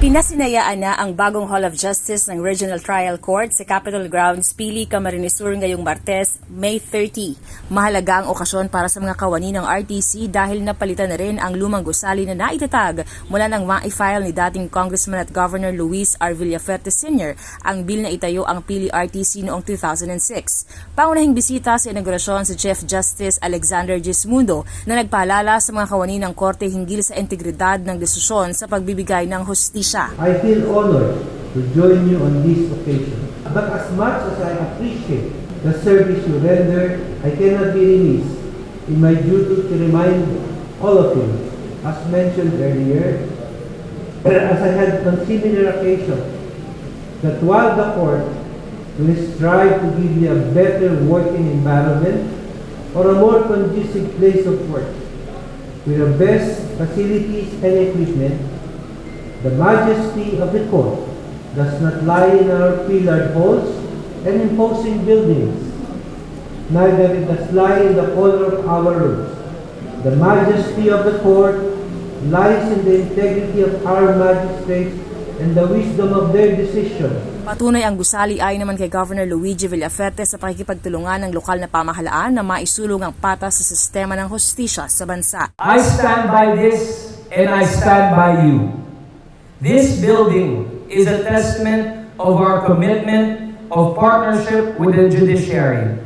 Pinasinayaan na ang bagong Hall of Justice ng Regional Trial Court sa Capitol Grounds, Pili, Camarines Sur ngayong Martes, May 30. Mahalaga ang okasyon para sa mga kawani ng RTC dahil napalitan na rin ang lumang gusali na naitatag mula nang ma-file ni dating Congressman at Governor Luis R. Villaferte Sr. ang bill na itayo ang Pili RTC noong 2006. Pangunahing bisita sa inaugurasyon si Chief Justice Alexander Gesmundo na nagpaalala sa mga kawani ng korte hinggil sa integridad ng desisyon sa pagbibigay ng hustisya. I feel honored to join you on this occasion. But as much as I appreciate the service you render, I cannot be remiss in my duty to remind all of you, as mentioned earlier, as I had on similar occasions, that while the court will strive to give you a better working environment or a more conducive place of work, with the best facilities and equipment, the majesty of the court does not lie in our pillared halls and imposing buildings, neither it does lie in the color of our robes. The majesty of the court lies in the integrity of our magistrates and the wisdom of their decision. Patunay ang gusali ay naman kay Governor Luigi Villaferte sa pakikipagtulungan ng lokal na pamahalaan na maisulong ang patas sa sistema ng hustisya sa bansa. I stand by this and I stand by you. This building is a testament of our commitment of partnership with the judiciary.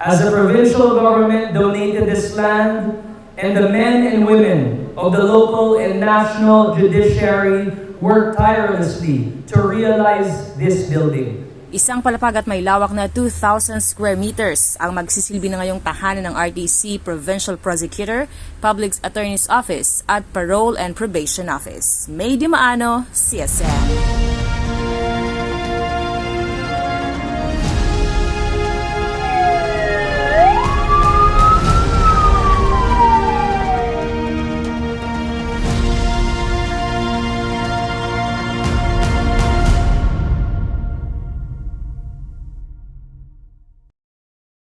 As the provincial government donated this land, and the men and women of the local and national judiciary worked tirelessly to realize this building. Isang palapag at may lawak na 2,000 square meters ang magsisilbi na ngayong tahanan ng RTC Provincial Prosecutor, Public Attorney's Office at Parole and Probation Office. May Dimaano, CSN.